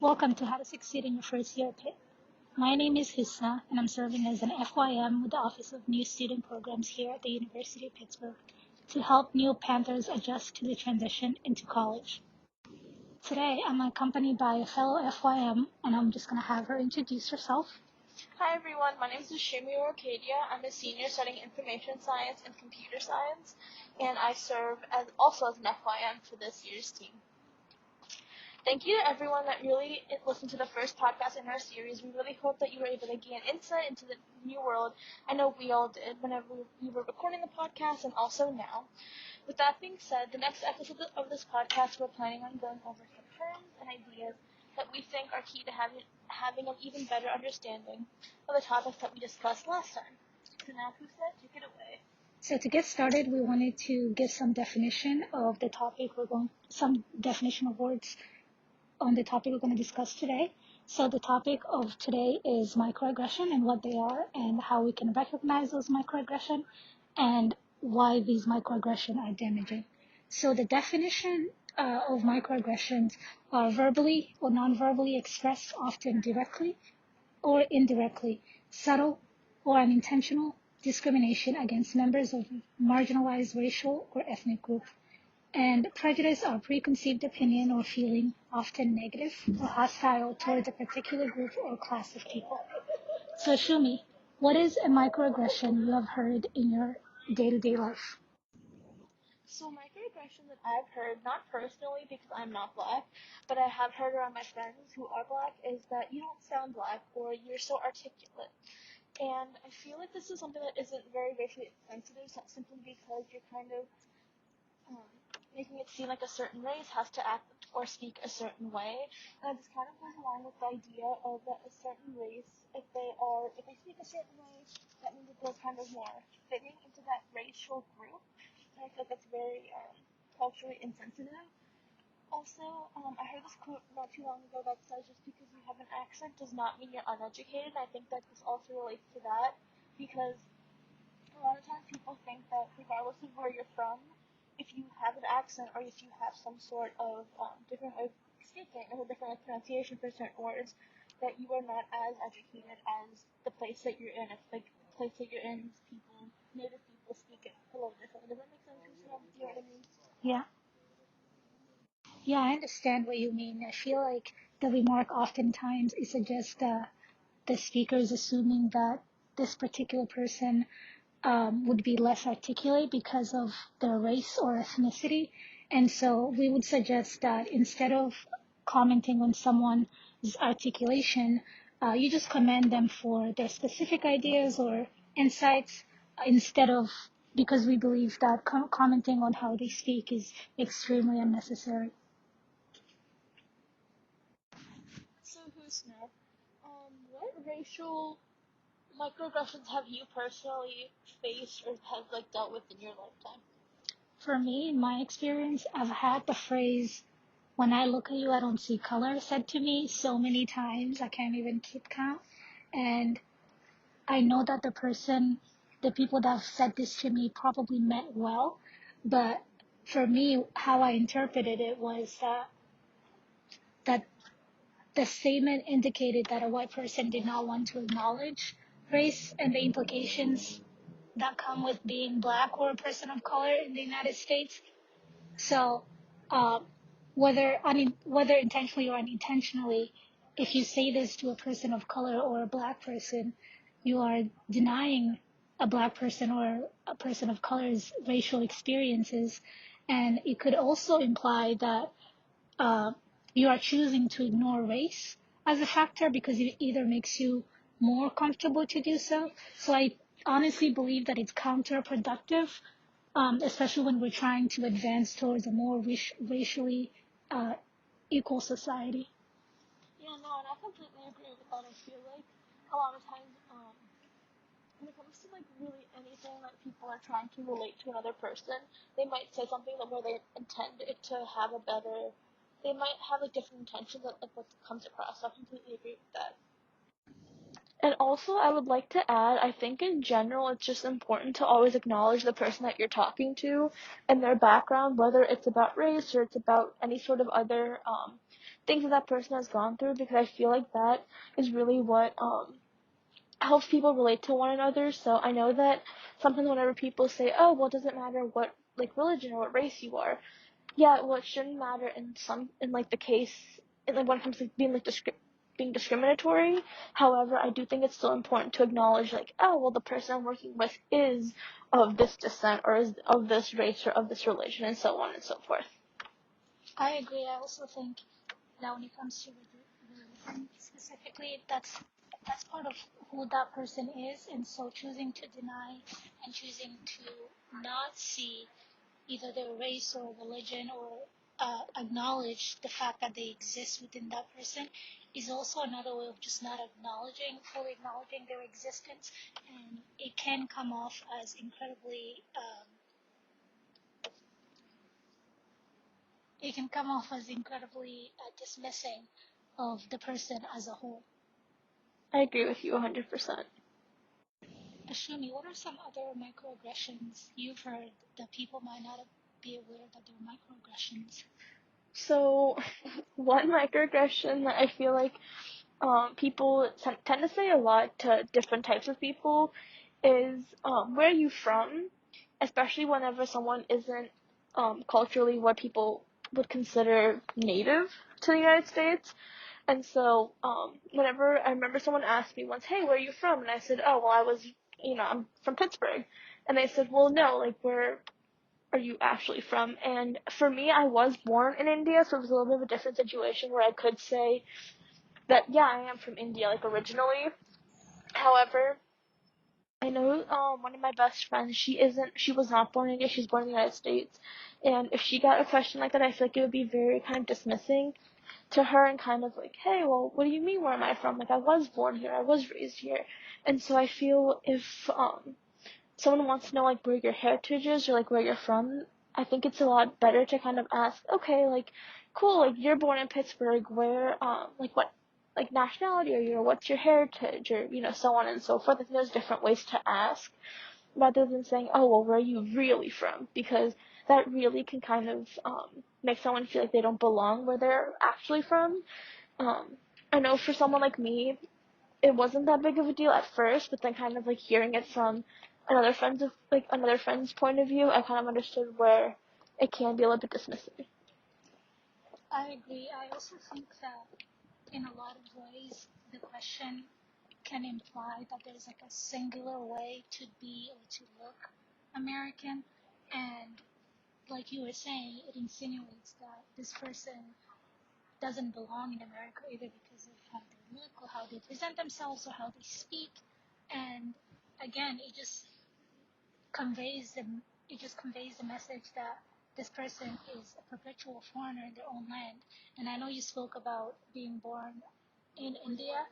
Welcome to How to Succeed in Your First Year at Pitt. My name is Husna, and I'm serving as an FYM with the Office of New Student Programs here at the University of Pittsburgh to help new Panthers adjust to the transition into college. Today, I'm accompanied by a fellow FYM, and I'm just going to have her introduce herself. Hi everyone, my name is Arcadia. I'm a senior studying information science and computer science, and I serve also as an FYM for this year's team. Thank you to everyone that really listened to the first podcast in our series. We really hope that you were able to gain insight into the new world. I know we all did whenever we were recording the podcast and also now. With that being said, the next episode of this podcast, we're planning on going over some terms and ideas that we think are key to having an even better understanding of the topics that we discussed last time. So now, Husna, take it away. So to get started, we wanted to give some definition of the topic some definition of words on the topic we're going to discuss today. So the topic of today is microaggression and what they are and how we can recognize those microaggressions and why these microaggressions are damaging. So the definition of microaggressions are verbally or non-verbally expressed, often directly or indirectly, subtle or unintentional discrimination against members of marginalized racial or ethnic group, and prejudice or preconceived opinion or feeling, often negative or hostile towards a particular group or class of people. So Shumi, what is a microaggression you have heard in your day-to-day life? So microaggression that I've heard, not personally because I'm not black, but I have heard around my friends who are black, is that you don't sound black or you're so articulate. And I feel like this is something that isn't very racially sensitive, simply because you're kind of making it seem like a certain race has to act or speak a certain way. And this kind of goes along with the idea of that a certain race, if they speak a certain way, that means that they're kind of more fitting into that racial group. And I feel like that's very culturally insensitive. Also, I heard this quote not too long ago that says just because you have an accent does not mean you're uneducated. I think that this also relates to that because a lot of times people think that regardless of where you're from, if you have an accent or if you have some sort of different way of speaking or different pronunciation for certain words, that you are not as educated as the place that you're in. If like the place that you're in, native people speak it a little differently. Does that make sense? Do you know what I mean? Yeah. Yeah, I understand what you mean. I feel like the remark oftentimes is just the speaker is assuming that this particular person would be less articulate because of their race or ethnicity. And so we would suggest that instead of commenting on someone's articulation, you just commend them for their specific ideas or insights instead of, because we believe that commenting on how they speak is extremely unnecessary. So Husna, what racial microaggressions have you personally faced or have dealt with in your lifetime? For me, in my experience, I've had the phrase, "When I look at you, I don't see color," said to me so many times, I can't even keep count. And I know that the people that have said this to me probably meant well, but for me, how I interpreted it was that the statement indicated that a white person did not want to acknowledge race and the implications that come with being black or a person of color in the United States. So, whether intentionally or unintentionally, if you say this to a person of color or a black person, you are denying a black person or a person of color's racial experiences, and it could also imply that you are choosing to ignore race as a factor because it either makes you more comfortable to do so. So I honestly believe that it's counterproductive, especially when we're trying to advance towards a more racially equal society. Yeah, no, and I completely agree with that. I feel like a lot of times, when it comes to really anything that people are trying to relate to another person, they might say something where they intend it to have they might have different intentions of what comes across. So I completely agree with that. And also, I would like to add, I think in general, it's just important to always acknowledge the person that you're talking to and their background, whether it's about race or it's about any sort of other things that person has gone through, because I feel like that is really what helps people relate to one another. So I know that sometimes whenever people say, oh, well, it doesn't matter what like religion or what race you are, yeah, well, it shouldn't matter in like the case, in like when it comes to being like being discriminatory. However, I do think it's still important to acknowledge, like, oh, well, the person I'm working with is of this descent, or is of this race, or of this religion, and so on and so forth. I agree. I also think that when it comes to religion specifically, that's part of who that person is, and so choosing to deny and choosing to not see either their race or religion, or acknowledge the fact that they exist within that person, is also another way of just not fully acknowledging their existence, and it can come off as incredibly dismissing of the person as a whole. I agree with you 100%. Ashumi, what are some other microaggressions you've heard that people might not be aware that they're microaggressions? So, one microaggression that I feel like people tend to say a lot to different types of people is, where are you from? Especially whenever someone isn't culturally what people would consider native to the United States. And so, whenever I remember someone asked me once, hey, where are you from? And I said, oh, well, I'm from Pittsburgh. And they said, well, no, like, where are you actually from? And for me, I was born in India, so it was a little bit of a different situation where I could say that, yeah, I am from India, like, originally. However, I know one of my best friends, she was not born in India, she was born in the United States. And if she got a question like that, I feel like it would be very kind of dismissing to her, and kind of like, hey, well, what do you mean, where am I from? Like, I was born here, I was raised here. And so I feel if someone wants to know, like, where your heritage is, or, like, where you're from, I think it's a lot better to kind of ask, okay, like, cool, like, you're born in Pittsburgh, where, like, what, like, nationality are you, or what's your heritage, or, so on and so forth. I think there's different ways to ask, rather than saying, oh, well, where are you really from? Because that really can kind of, make someone feel like they don't belong where they're actually from. I know for someone like me, it wasn't that big of a deal at first, but then kind of like hearing it from another friend's point of view, I kind of understood where it can be a little bit dismissive. I agree. I also think that in a lot of ways, the question can imply that there's like a singular way to be or to look American. And like you were saying, it insinuates that this person doesn't belong in America either because of how they look or how they present themselves or how they speak. And again, conveys the it just conveys the message that this person is a perpetual foreigner in their own land. And I know you spoke about being born in India,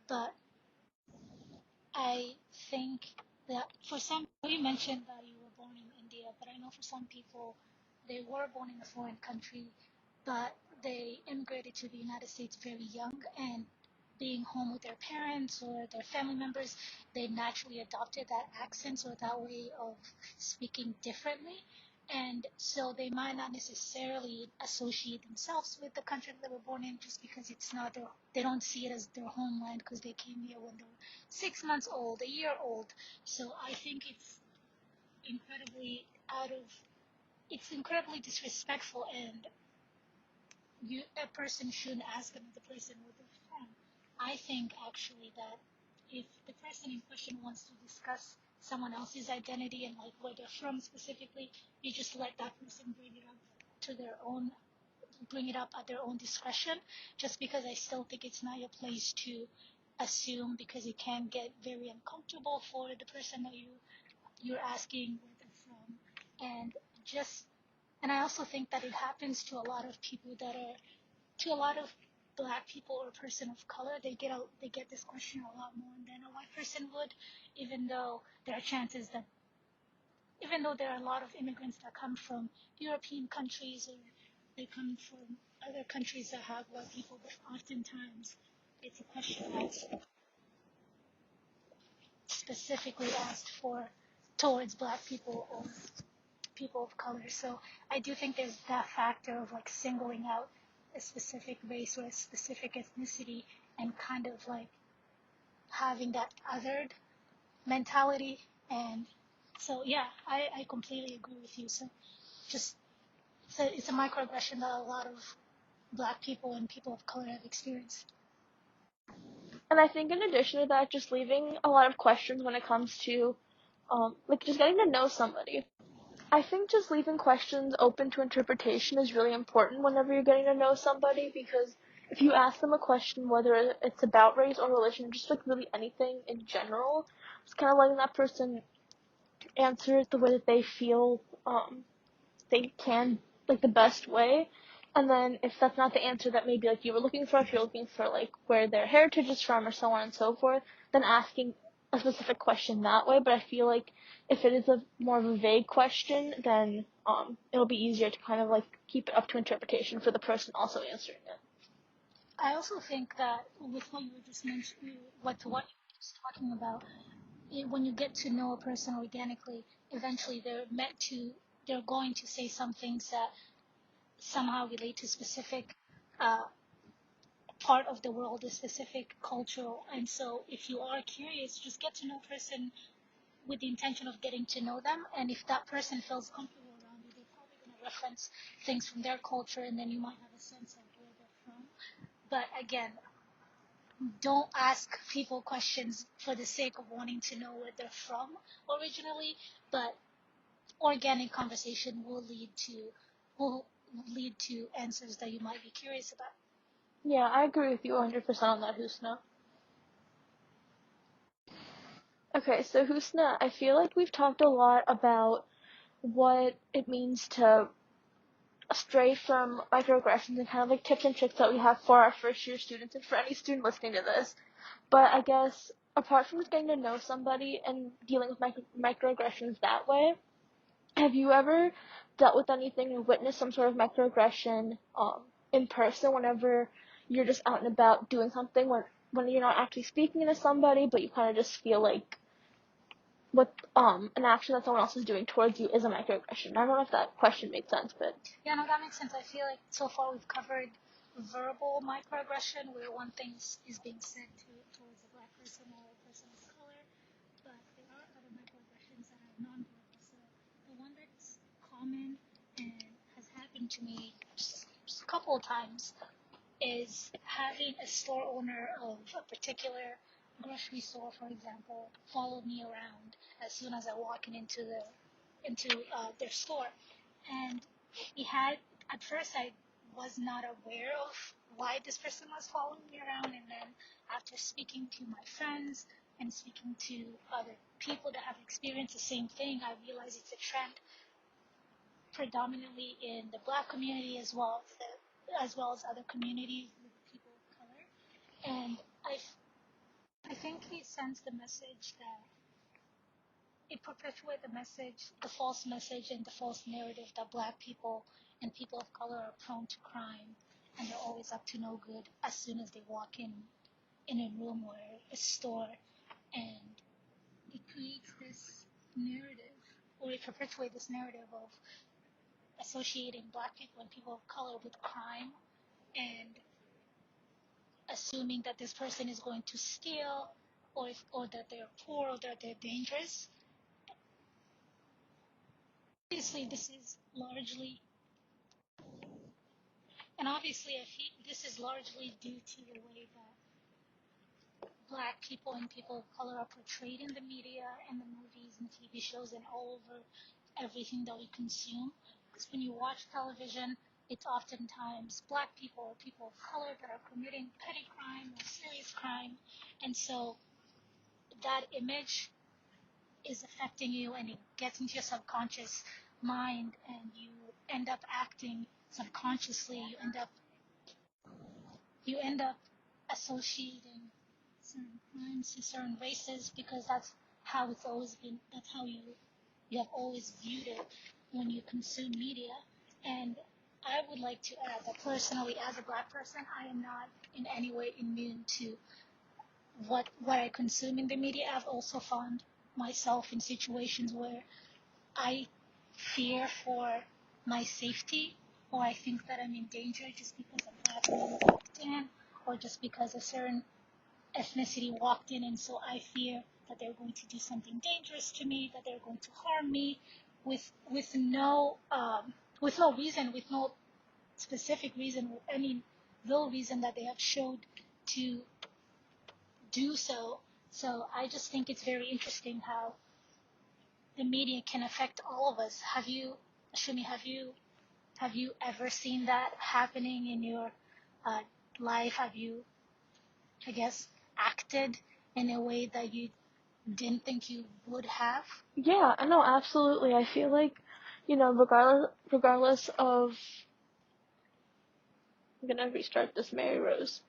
but I think that for some, you mentioned that you were born in India, but I know for some people they were born in a foreign country, but they immigrated to the United States very young, and being home with their parents or their family members, they naturally adopted that accent or that way of speaking differently. And so they might not necessarily associate themselves with the country that they were born in just because it's not they don't see it as their homeland because they came here when they were 6 months old, a year old. So I think incredibly it's incredibly disrespectful, and a person shouldn't ask another person where they're from. I think actually that if the person in question wants to discuss someone else's identity and like where they're from specifically, you just let that person bring it up at their own discretion. Just because I still think it's not your place to assume, because it can get very uncomfortable for the person that you're asking where they're from, and I also think that it happens to a lot of people to a lot of black people or person of color. They get this question a lot more than a white person would, even though there are chances that even though there are a lot of immigrants that come from European countries or they come from other countries that have white people, but oftentimes it's a question that's specifically asked for towards black people or people of color. So I do think there's that factor of like singling out a specific race or a specific ethnicity and kind of like having that othered mentality. And so, yeah, I completely agree with you. So just, so it's a microaggression that a lot of Black people and people of color have experienced. And I think in addition to that, just leaving a lot of questions when it comes to, like just getting to know somebody. I think just leaving questions open to interpretation is really important whenever you're getting to know somebody, because if you ask them a question, whether it's about race or religion, just like really anything in general, just kind of letting that person answer it the way that they feel they can, like the best way. And then if that's not the answer that maybe like you were looking for, if you're looking for like where their heritage is from or so on and so forth, then asking a specific question that way. But I feel like if it is a more of a vague question, then it'll be easier to kind of like keep it up to interpretation for the person also answering it. I also think that with what you were just mentioning, what you were just talking about, when you get to know a person organically, eventually they're going to say some things that somehow relate to specific uh, part of the world, a specific cultural. And so if you are curious, just get to know a person with the intention of getting to know them. And if that person feels comfortable around you, they're probably going to reference things from their culture, and then you might have a sense of where they're from. But again, don't ask people questions for the sake of wanting to know where they're from originally, but organic conversation will lead to answers that you might be curious about. Yeah, I agree with you 100% on that, Husna. Okay, so Husna, I feel like we've talked a lot about what it means to stray from microaggressions and kind of like tips and tricks that we have for our first year students and for any student listening to this. But I guess apart from just getting to know somebody and dealing with microaggressions that way, have you ever dealt with anything or witnessed some sort of microaggression in person whenever you're just out and about doing something when you're not actually speaking to somebody, but you kind of just feel like what an action that someone else is doing towards you is a microaggression? I don't know if that question makes sense, but Yeah, no, that makes sense. I feel like so far we've covered verbal microaggression, where one thing is being said towards a Black person or a person of color, but there are other microaggressions that are nonverbal. So the one that's common and has happened to me just a couple of times is having a store owner of a particular grocery store, for example, follow me around as soon as I walk into their store. And he had, at first I was not aware of why this person was following me around, and then after speaking to my friends and speaking to other people that have experienced the same thing, I realized it's a trend predominantly in the Black community as well as other communities with people of color. And I think he sends the message that it perpetuates the false message and the false narrative that Black people and people of color are prone to crime and they're always up to no good as soon as they walk in a room or a store. And it creates this narrative, or it perpetuates this narrative of associating Black people and people of color with crime and assuming that this person is going to steal, or that they're poor, or that they're dangerous. Obviously, this is largely due to the way that Black people and people of color are portrayed in the media and the movies and TV shows and all over everything that we consume. Because when you watch television, it's oftentimes Black people or people of color that are committing petty crime or serious crime, and so that image is affecting you and it gets into your subconscious mind, and you end up acting subconsciously. You end up associating certain crimes to certain races because that's how it's always been. That's how you have always viewed it when you consume media. And I would like to add that personally, as a Black person, I am not in any way immune to what I consume in the media. I've also found myself in situations where I fear for my safety, or I think that I'm in danger just because of happened and walked in, or just because a certain ethnicity walked in, and so I fear that they're going to do something dangerous to me, that they're going to harm me, with no reason, with no specific reason, or any real reason that they have showed to do so. So I just think it's very interesting how the media can affect all of us. Shumi, have you ever seen that happening in your life? Have you, I guess, acted in a way that you didn't think you would have? Yeah, I know, absolutely. I feel like, regardless of, I'm gonna restart this, Mary Rose.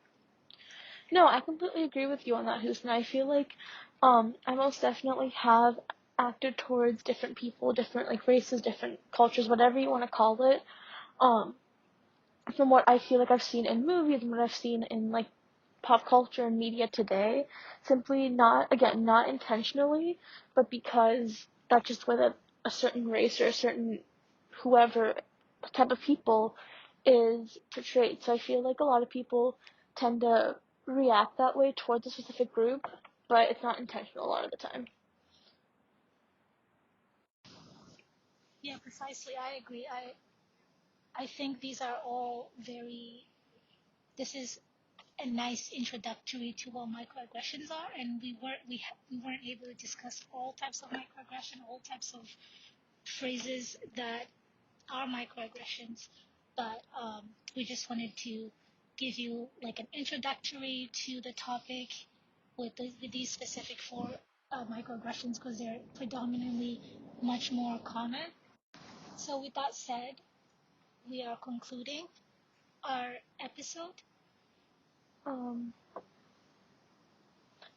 No, I completely agree with you on that, Husna. I feel like, I most definitely have acted towards different people, different, like, races, different cultures, whatever you want to call it, from what I feel like I've seen in movies and what I've seen in, like, pop culture and media today, simply not intentionally, but because that's just the way a certain race or a certain whoever type of people is portrayed. So I feel like a lot of people tend to react that way towards a specific group, but it's not intentional a lot of the time. Yeah, precisely. I agree. I think these are all this is a nice introductory to what microaggressions are, and we weren't able to discuss all types of microaggression, all types of phrases that are microaggressions, but we just wanted to give you like an introductory to the topic with these specific four microaggressions, because they're predominantly much more common. So with that said, we are concluding our episode.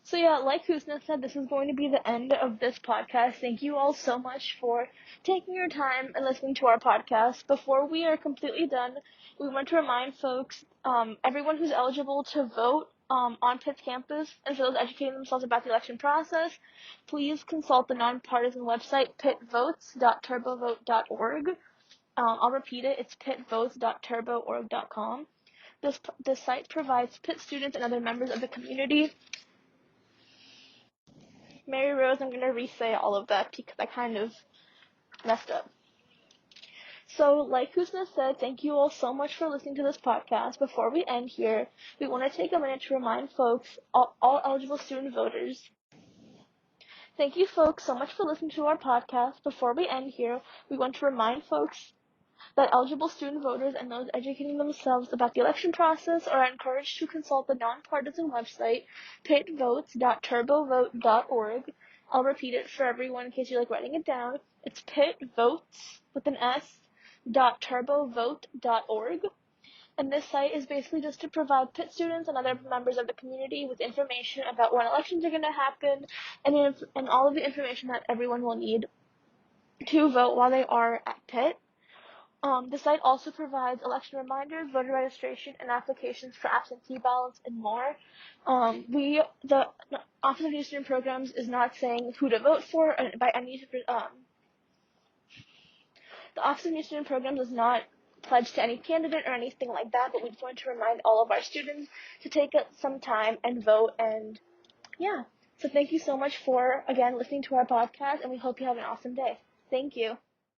So yeah, like Husna said, this is going to be the end of this podcast. Thank you all so much for taking your time and listening to our podcast. Before we are completely done, we want to remind folks, everyone who's eligible to vote on Pitt's campus, and for those educating themselves about the election process, please consult the nonpartisan website pittvotes.turbovote.org. I'll repeat it. It's pittvotes.turboorg.com. This site provides Pitt students and other members of the community. Mary Rose, I'm going to re-say all of that because I kind of messed up. So, like Husna said, thank you all so much for listening to this podcast. Before we end here, we want to take a minute to remind folks, all eligible student voters. Thank you folks so much for listening to our podcast. Before we end here, we want to remind folks that eligible student voters and those educating themselves about the election process are encouraged to consult the nonpartisan website, pittvotes.turbovote.org. I'll repeat it for everyone in case you like writing it down. It's pittvotes, with an S, .turbovote.org. And this site is basically just to provide Pitt students and other members of the community with information about when elections are going to happen, and all of the information that everyone will need to vote while they are at Pitt. The site also provides election reminders, voter registration, and applications for absentee ballots and more. The Office of New Student Programs is not saying who to vote for by any. The Office of New Student Programs is not pledged to any candidate or anything like that, but we just want to remind all of our students to take some time and vote. And yeah, so thank you so much for again listening to our podcast, and we hope you have an awesome day. Thank you.